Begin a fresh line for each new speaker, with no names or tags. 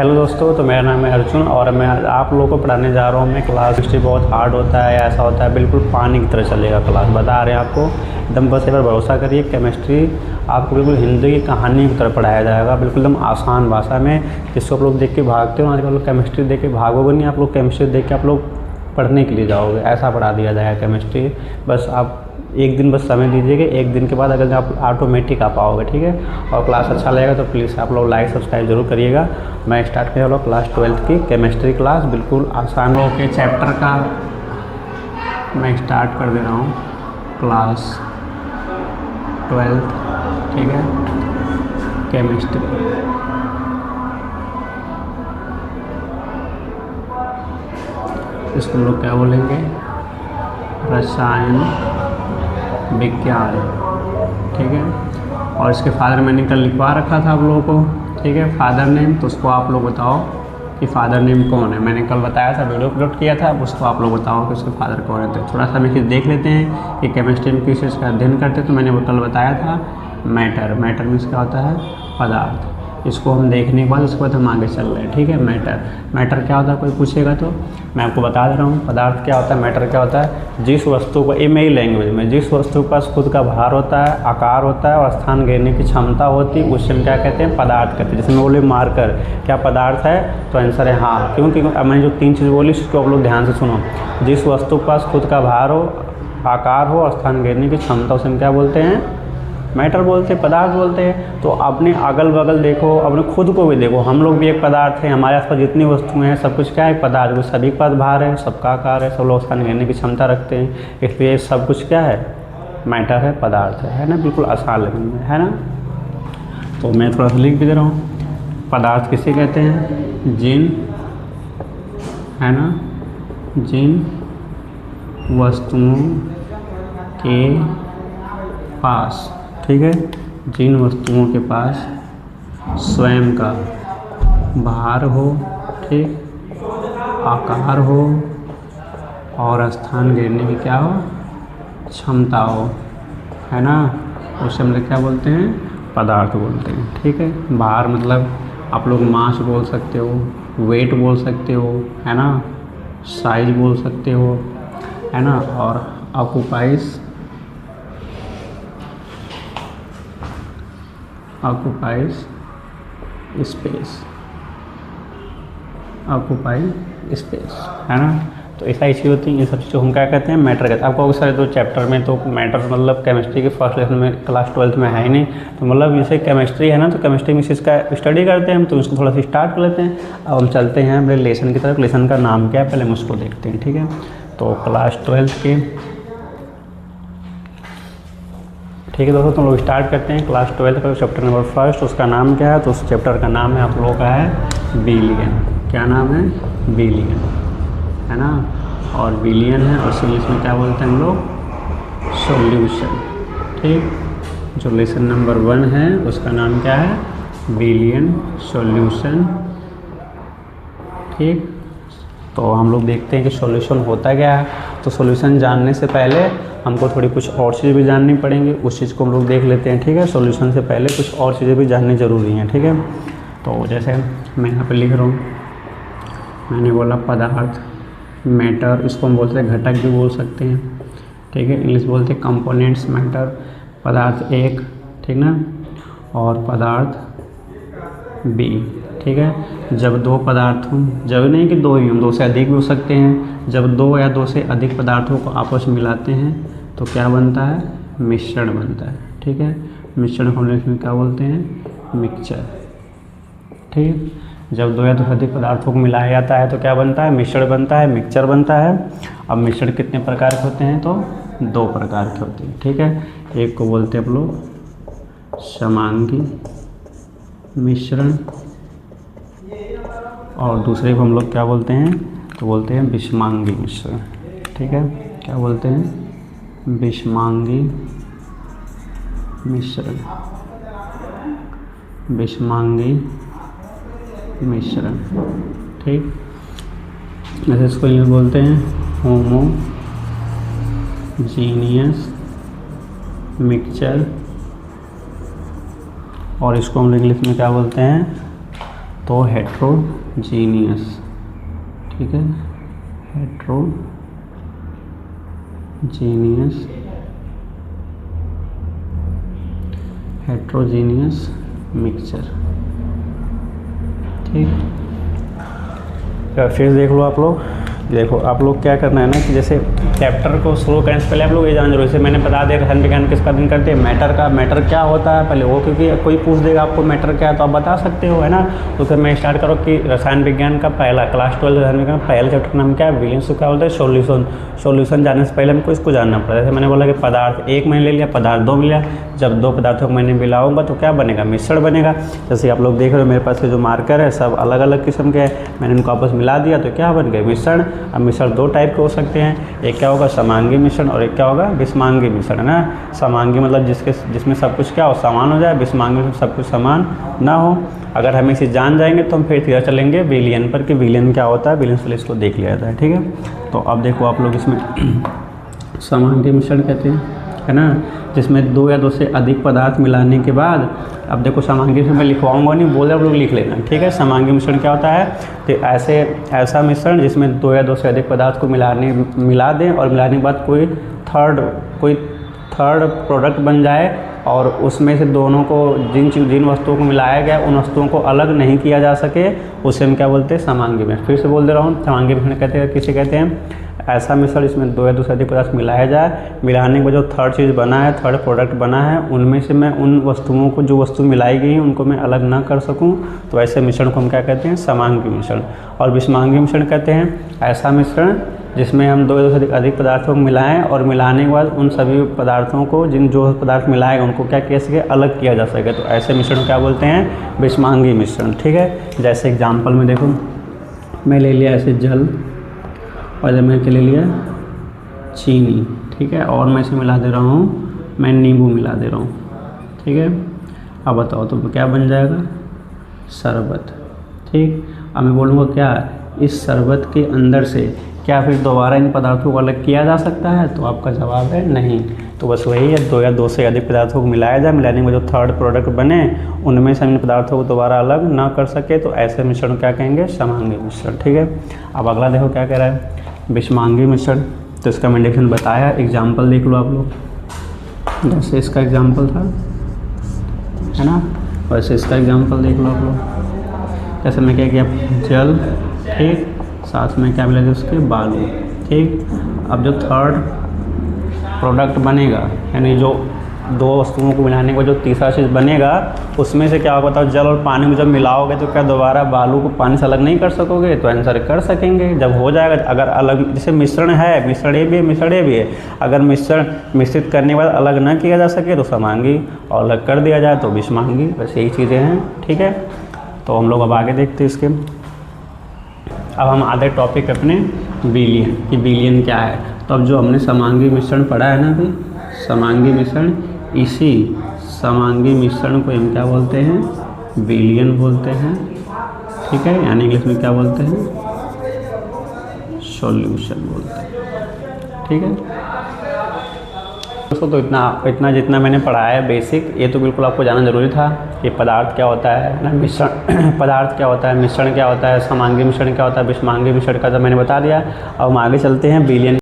Hello दोस्तों, तो मेरा नाम है अर्जुन और मैं आप लोगों को पढ़ाने जा रहा हूँ। मैं क्लास हिस्ट्री बहुत हार्ड होता है, ऐसा होता है बिल्कुल पानी की तरह चलेगा क्लास, बता रहे हैं आपको एकदम। बस एक बार भरोसा करिए, केमिस्ट्री आपको बिल्कुल हिंदी की कहानी की तरह पढ़ाया जाएगा, बिल्कुल एकदम आसान भाषा में, जिसको आप लोग देख के भागते हो। आजकल लोग केमिस्ट्री देख के भागोगे नहीं, आप लोग केमिस्ट्री देख के आप लोग पढ़ने के लिए जाओगे, ऐसा पढ़ा दिया जाएगा केमिस्ट्री। बस आप एक दिन बस समय दीजिएगा, एक दिन के बाद अगर आप ऑटोमेटिक आ पाओगे, ठीक है। और क्लास अच्छा लगेगा तो प्लीज़ आप लोग लाइक सब्सक्राइब जरूर करिएगा। मैं स्टार्ट करने वाला हूँ क्लास 12th की केमिस्ट्री क्लास, बिल्कुल आसान हो के चैप्टर का मैं स्टार्ट कर दे रहा हूँ। क्लास 12th, ठीक है, केमिस्ट्री। इसको हम लोग क्या बोलेंगे? रसायन विज्ञान, ठीक है। और इसके फादर मैंने कल लिखवा रखा था आप लोगों को, ठीक है, फादर नेम। तो उसको आप लोग बताओ कि फादर नेम कौन है। मैंने कल बताया था, वीडियो अपलोड किया था, उसको आप लोग बताओ कि उसके फादर कौन है। तो थोड़ा सा हम देख लेते हैं कि केमिस्ट्री में किस चीज़ का अध्ययन करते हैं। तो मैंने वो कल बताया था मैटर। मैटर मीन्स क्या होता है? पदार्थ। इसको हम देखने के बाद उसके बाद हम आगे चल रहे हैं, ठीक है। मैटर क्या होता है, कोई पूछेगा तो मैं आपको बता दे रहा हूँ। पदार्थ क्या होता है, मैटर क्या होता है? जिस वस्तु को, ये मेरी लैंग्वेज में, जिस वस्तु के पास खुद का भार होता है, आकार होता है और स्थान घेरने की क्षमता होती है, उससे हम क्या कहते हैं? पदार्थ कहते हैं। जैसे मैं बोले मार्कर क्या पदार्थ है, तो आंसर है हाँ। क्योंकि अब मैंने जो 3 चीज़ बोली उसको आप लोग ध्यान से सुनो। जिस वस्तु के पास खुद का भार हो, आकार हो और स्थान घेरने की क्षमता, उसे हम क्या बोलते हैं? मैटर बोलते हैं, पदार्थ बोलते हैं। तो अपने अगल बगल देखो, अपने खुद को भी देखो, हम लोग भी एक पदार्थ है। हमारे आसपास जितनी वस्तुएं हैं सब कुछ क्या है? पदार्थ। वो सभी के पास भार है, सबका आकार है, सब लोग स्थान घेरने की क्षमता रखते हैं, इसलिए सब कुछ क्या है? मैटर है, पदार्थ है ना। बिल्कुल आसान लगने में है ना। तो मैं थोड़ा सा लिख भी दे रहा हूँ। पदार्थ किसे कहते हैं? जिन, है ना, जिन वस्तुओं के पास, ठीक है, जिन वस्तुओं के पास स्वयं का भार हो, ठीक, आकार हो और स्थान घेरने की क्या हो? क्षमता हो, है ना, उसे हम लोग क्या बोलते हैं? पदार्थ बोलते हैं, ठीक है। भार मतलब आप लोग मास बोल सकते हो, वेट बोल सकते हो, है ना, साइज बोल सकते हो, है ना। और ऑक्यूपाइज स्पेस, ऑक्यूपाई स्पेस, है ना। तो ऐसा ही चीज़ होती है। ये सब चीज़ हम क्या कहते हैं? मैटर कहते हैं। आपको सारे 2 चैप्टर में तो मैटर मतलब केमिस्ट्री के फर्स्ट लेसन में क्लास 12th में है ही नहीं। तो मतलब जैसे केमिस्ट्री है ना, तो केमिस्ट्री में इसका स्टडी करते हैं हम, तो इसको थोड़ा सा स्टार्ट कर लेते हैं। अब हम चलते हैं अपने लेसन की तरफ। लेसन का नाम क्या है पहले हम उसको देखते हैं, ठीक है। तो क्लास 12th के, ठीक है दोस्तों, तो हम लोग स्टार्ट करते हैं क्लास 12th का चैप्टर नंबर 1। उसका नाम क्या है? तो उस चैप्टर का नाम है आप लोगों का है बिलियन। क्या नाम है? बिलियन, है ना। और बिलियन है और इंग्लिश में क्या बोलते हैं हम लोग? सॉल्यूशन, ठीक। जो लेसन नंबर 1 है उसका नाम क्या है? बिलियन सॉल्यूशन, ठीक। तो हम लोग देखते हैं कि सॉल्यूशन होता क्या है। तो सॉल्यूशन जानने से पहले हमको थोड़ी कुछ और चीज़ें भी जाननी पड़ेंगी, उस चीज़ को हम लोग देख लेते हैं, ठीक है। सॉल्यूशन से पहले कुछ और चीज़ें भी जाननी ज़रूरी हैं, ठीक है। तो जैसे मैं यहाँ पे लिख रहा हूँ, मैंने बोला पदार्थ, मैटर, इसको हम बोलते हैं घटक भी बोल सकते हैं, ठीक है। इंग्लिश बोलते हैं कंपोनेंट्स। मैटर पदार्थ 1, ठीक ना, और पदार्थ B, ठीक है। जब 2 पदार्थ हों, जब नहीं कि 2 ही हों, 2 से अधिक भी हो सकते हैं। जब 2 या 2 से अधिक पदार्थों को आपस में मिलाते हैं तो क्या बनता है? मिश्रण बनता है, ठीक है। मिश्रण को इंग्लिश में क्या बोलते हैं? मिक्सचर, ठीक। जब 2 या 2 से अधिक पदार्थों को मिलाया जाता है तो क्या बनता है? मिश्रण बनता है, मिक्सचर बनता है। अब मिश्रण कितने प्रकार के होते हैं? तो 2 प्रकार के होते हैं, ठीक है। एक को बोलते हैं आप लोग समांगी मिश्रण और दूसरे को हम लोग क्या बोलते हैं? तो बोलते हैं विषमांगी मिश्रण, ठीक है। क्या बोलते हैं? विषमांगी मिश्रण, विषमांगी मिश्रण, ठीक। जैसे इसको इंग्लिश बोलते हैं होमोजीनियस मिक्सचर और इसको हम इंग्लिश में क्या बोलते हैं? तो हेट्रोजीनियस, ठीक है, हेट्रोजीनियस मिक्सचर, ठीक। फिर देख लो आप लोग, देखो आप लोग क्या करना है ना कि जैसे चैप्टर को शुरू करने से पहले आप लोग ये जान जरूर, जैसे मैंने बता दिया रसायन विज्ञान किसका अध्ययन करते हैं, मैटर क्या होता है पहले वो, क्योंकि कोई पूछ देगा आपको मैटर क्या है तो आप बता सकते हो, है ना। तो फिर मैं स्टार्ट करो कि रसायन विज्ञान का पहला क्लास 12 रसायन विज्ञान का पहला चैप्टर का नाम क्या है, विलियंस को क्या बोलते हैं, सॉल्यूशन जानने से पहले हमको इसको जानना पड़ा। जैसे मैंने बोला कि पदार्थ एक मैंने ले लिया, पदार्थ दो मिला, जब दो पदार्थों को मैंने मिलाऊंगा तो क्या बनेगा, मिश्रण बनेगा। जैसे आप लोग देख रहे हो मेरे पास जो मार्कर है सब अलग अलग किस्म के हैं, मैंने इनको आपस मिला दिया तो क्या बन गए, मिश्रण। अब मिश्रण दो टाइप के हो सकते हैं, एक क्या होगा समांगी मिश्रण और एक क्या होगा विषमांगी मिश्रण, है ना। समांगी मतलब जिसमें सब कुछ क्या हो, समान हो जाए, विषमांगी में सब कुछ समान ना हो। अगर हम इसे जान जाएंगे तो हम फिर सीधा चलेंगे विलियन पर कि विलियन क्या होता है, विलियन से इसको देख लिया जाता है, ठीक है। तो अब देखो आप लोग इसमें समांगी मिश्रण कहते हैं, है ना, जिसमें दो या दो से अधिक पदार्थ मिलाने के बाद, अब देखो समांगी मिश्रण मैं लिखवाऊंगा नहीं, बोले आप लोग लिख लेना, ठीक है। समांगी मिश्रण क्या होता है, तो ऐसा मिश्रण जिसमें दो या दो से अधिक पदार्थ को मिला दें और मिलाने के बाद कोई थर्ड प्रोडक्ट बन जाए और उसमें से दोनों को जिन वस्तुओं को मिलाया गया उन वस्तुओं को अलग नहीं किया जा सके, उसे हम क्या बोलते हैं, समांगी मिश्रण। फिर से बोल दे रहा हूँ, समांगी मिश्रण किसे कहते हैं, ऐसा मिश्रण जिसमें दो या दो से अधिक पदार्थ मिलाया जाए, मिलाने के बाद जो थर्ड चीज़ बना है, थर्ड प्रोडक्ट बना है, उनमें से मैं उन वस्तुओं को, जो वस्तु मिलाई गई हैं उनको मैं अलग ना कर सकूं, तो ऐसे मिश्रण को हम क्या कहते हैं, समांगी मिश्रण। और विषमांगी मिश्रण कहते हैं ऐसा मिश्रण जिसमें हम दो या दो से अधिक पदार्थों को मिलाएं और मिलाने के बाद उन सभी पदार्थों को जो पदार्थ मिलाए उनको क्या किया सके, अलग किया जा सके, तो ऐसे मिश्रण को क्या बोलते हैं, विषमांगी मिश्रण, ठीक है। जैसे एग्जाम्पल में देखो, मैं ले लिया ऐसे जल और जब मैं ले लिया चीनी, ठीक है, और मैं इसे मिला दे रहा हूँ, मैं नींबू मिला दे रहा हूँ, ठीक है। अब बताओ तो क्या बन जाएगा, शरबत, ठीक। अब मैं बोलूँगा क्या इस शरबत के अंदर से क्या फिर दोबारा इन पदार्थों को अलग किया जा सकता है, तो आपका जवाब है नहीं। तो बस वही है, दो या दो से अधिक पदार्थों को मिलाया जाए, मिलाने में जो थर्ड प्रोडक्ट बने उनमें से इन पदार्थों को दोबारा अलग ना कर सके, तो ऐसे मिश्रण क्या कहेंगे, समांगी मिश्रण, ठीक है। अब अगला देखो क्या कह रहा है, विषमांगी मिश्रण। तो इसका मैंने डेफिनेशन बताया, एग्जाम्पल देख लो आप लोग, जैसे इसका एग्जाम्पल था, है ना, वैसे इसका एग्जाम्पल देख लो आप लोग। जैसे मैं क्या किया, जल, ठीक, साथ में क्या मिला उसके, बालू, ठीक। अब जो थर्ड प्रोडक्ट बनेगा, यानी जो दो वस्तुओं को मिलाने के बाद जो तीसरा चीज़ बनेगा, उसमें से क्या होगा, जल और पानी में जब मिलाओगे तो क्या दोबारा बालू को पानी से अलग नहीं कर सकोगे, तो आंसर कर सकेंगे जब हो जाएगा। अगर अलग, जैसे मिश्रण है, मिश्रण ए भी है, अगर मिश्रण मिश्रित करने के बाद अलग ना किया जा सके तो समांगी, और अलग कर दिया जाए तो विषमांगी, बस यही चीज़ें हैं, ठीक है। तो हम लोग अब आगे देखते हैं इसके। अब हम आधे टॉपिक अपने विलियन कि विलियन क्या है। तो अब जो हमने समांगी मिश्रण पढ़ा है ना अभी, समांगी मिश्रण, इसी समांगी मिश्रण को हम क्या बोलते हैं, विलियन बोलते हैं, ठीक है, यानी इंग्लिश में क्या बोलते हैं, सॉल्यूशन बोलते हैं, ठीक है। दोस्तों तो इतना जितना मैंने पढ़ाया है बेसिक, ये तो बिल्कुल आपको जानना जरूरी था कि पदार्थ क्या होता है ना, मिश्रण पदार्थ क्या होता है, मिश्रण क्या होता है, समांगी मिश्रण क्या होता है, विषमांगी मिश्रण का तो मैंने बता दिया। अब हम आगे चलते हैं विलियन